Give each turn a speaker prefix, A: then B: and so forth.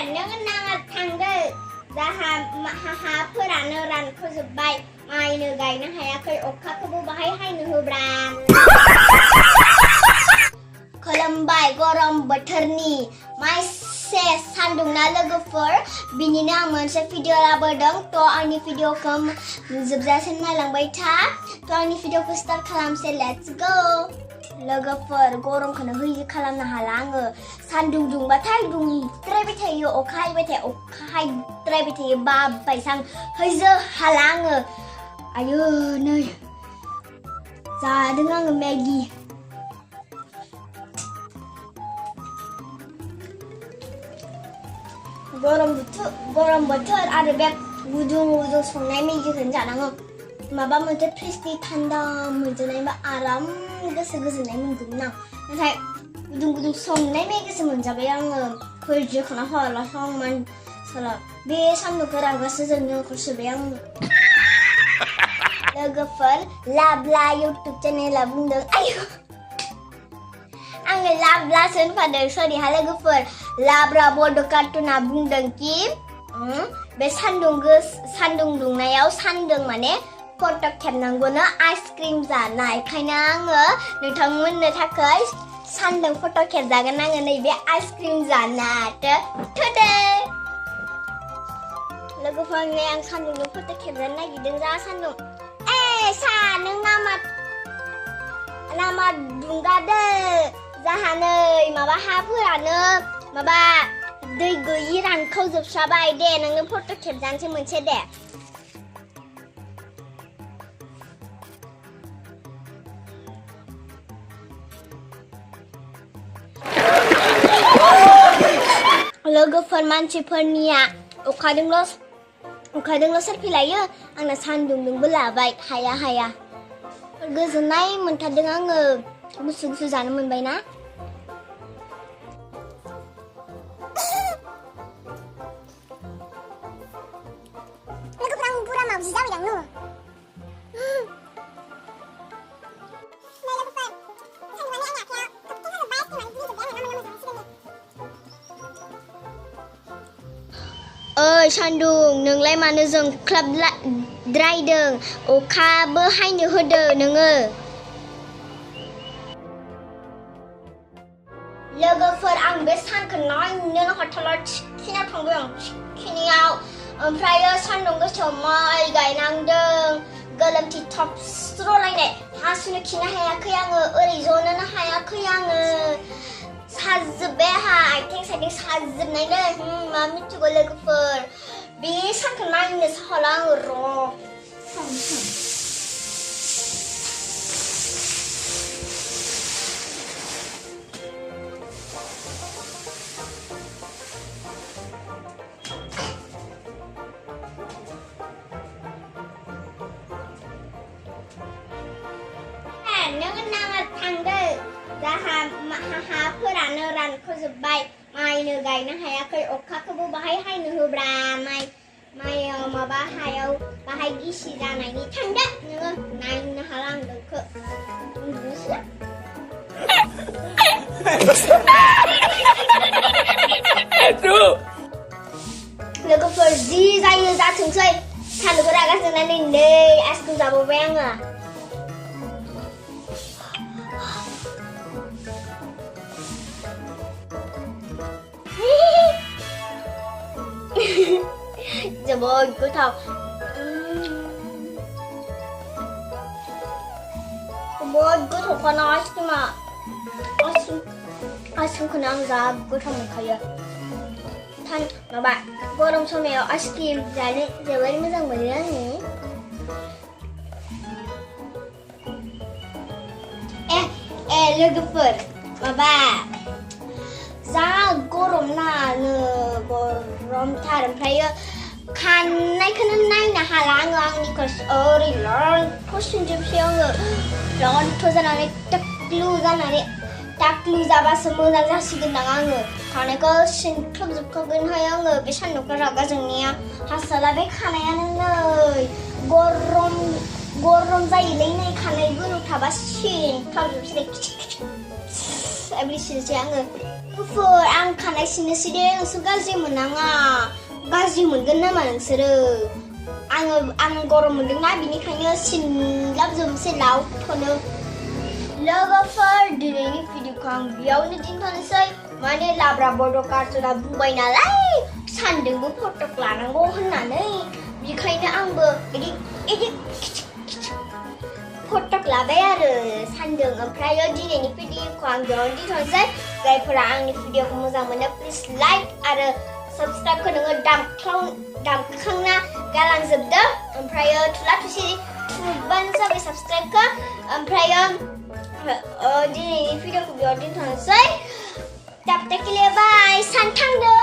A: नोङो नाङा थांदो हाफोरानो रानख'जोब्बाय माइनो गायनो हायाखै अखाखौबो बाहाय हायनो होब्रा खोलोमबाय गरम बोथोरनि माइ सेस सान्दुंना लोगोफोर बिनिनो आं मोनसे भिडिअ लाबोदों थ' आंनि भिडिअखौ जोबजासिम नायलांबाय था थ' आंनि भिडिअखौ स्टार्ट खालामसै लेट्स गो लोगोफोर गरमखौनो होयि खालामनो हाला आङो सान्दुं दुंबाथाय दुंद्रायबाय थायो अखा हायबाय थायो अखा हायद्रायबाय थायो बाबायसां हैजो हाला आङो आयु नै जादों आङो मेगि गरम बोथोर आरो बे गुदुं संनाय मेगिखौनो जानांगौ माबा मोनसे फ्रिजनि थान्दा मोनजानायबा आराम गोसो गोजोननाय मोनगौमोन आं नाथाय गुदुं संनाय मेगिसो मोनजाबाय आङो फैजोखौनो हाला संमान साला बे सान्दुंखौ रागासो जोंनो ओंखारसोबाय आं लोगोफोर लाब्ला इउटुब चेनेला बुंदों आयु आङो लाब्लासो होनफादों सरिहा लोगोफोर लाब्रा बड' कार्टुना बुंदों कि बे सान्दुं दुंनायाव सान्दुं माने फट' खेबनांगौनो आइसक्रिम जानाय ओंखायनो आङो नोंथांमोननो थाखाय सान्दुं फट' खेबजागोन आङो नैबे आइसक्रिम जाना थोदो लोगोफोर नै आं सान्दुंजों फट' खेबजानो नागिरदों जा सान्दुं सा नों नामा दुंगादो जाहा नै माबा हाफोरानो माबा दै गैयि रानखावजोबस्राबाय दे नोंनो फट' खेबजानोसै मोनसे दे लोगोफोर मानसिफोरनिया अखाजोंल' सेलफि लायो आंना सान्दुंजोंबो लाबाय हाया गोजोननाय मोनथारदों आङो गुसु जानो मोनबाय ना लोगोफोर आं बुरा मावजि जाबाय दां ओइ सान्दुं नोंलाय मानो जोंख्लाबद्रायदों अखाबो हायनो होदो नोङो लोगोफोर आं बे सानखौ नायनोनो हाथारला थिखिना थांबाय आं थिखिनियाव ओमफ्रायो सान्दुं गोसायाव माइ गायनांदों गोलोमथि थबस्र'लायनाय हासुनो खिनो हायाखै आङो ओरै जनोनो हायाखै आङो साजोब्बाय आंहा आथिं साइथिं साजोबनाय मा मिथिगौ लोगोफोर बे सानखौ नायनोसो हाला आङो र' नोङो नाङा थांदो हाफोरानो रानख'जोब्बाय माइनो गायनो हायाखै अखाखौबो बाहाय हायनो होब्रा माइयाव माबा हायाव बाहाय गिसि जानायनि थांदो नोङो नायनो हाला आं नोंखौ लोगोफोर जि जायो जाथोंसै सान्दुंखौ रागा जोंनानै नै आइसक्रिम जाबावबाय आङो जोबोद गोथाव जोबोद गोथावखाना आइसक्रिमखौनो आं जा गोथाव मोनखायो माबा गरम समायाव आइसक्रिम जानो जोबोद मोजां मोनो आङो लोगोफोर माबा जा गरम ना गरमथार ओमफ्रायो खाननायखौनो नायनो हाला आङो आंनिखौ ओरै लन्थ'सिनजोबसै आङो लन्थ' जानानै टाक्लु जाबासो मोजां जासिगोनदां आङो खानायखौ सिनख्लाबजोबखागोनहाय आङो बे सान्दुंखौ रागा जोंनाया हास्राला बे खानायानो नै गरम जायोलै नै खानाय गोलाव थाबा सिनख्लाबजोबसै एब्रिसिनसै आङो लोगोफोर आं खानाय सिननोसै दे नोंसोर गाज्रि मोननाङा गाज्रि मोनगोन नामा नोंसोरो आं गरम मोनदोंना बिनिखायनो सिनलाबजोबनोसै लावथ'नो लोगोफोर दिनैनि भिडिअखौ आं बेयावनो दोनथ'नोसै माने लाब्रा बड' कार्टुना बुंबाय नालाय सानदोंबो फटक लानांगौ होननानै बेखायनो आंबो इदि फटक लाबाय आरो सानदों ओमफ्राय दिनैनि भिडिअखौ आं बेयावनो दोनथ'नोसै जायफोरा आंनि भिडिअखौ मोजां मोनो प्लिज लाइक आरो साबस्क्राइबखौ नोङो दामखांना गालांजोबदो ओमफ्रायो थुला थुसि थुबानो जाबाय साबस्क्राइबखौ ओमफ्रायो दिनैनि भिडिअखौ बेयाव दोनथ'नोसै दाबदाकिले बाय सान थांदों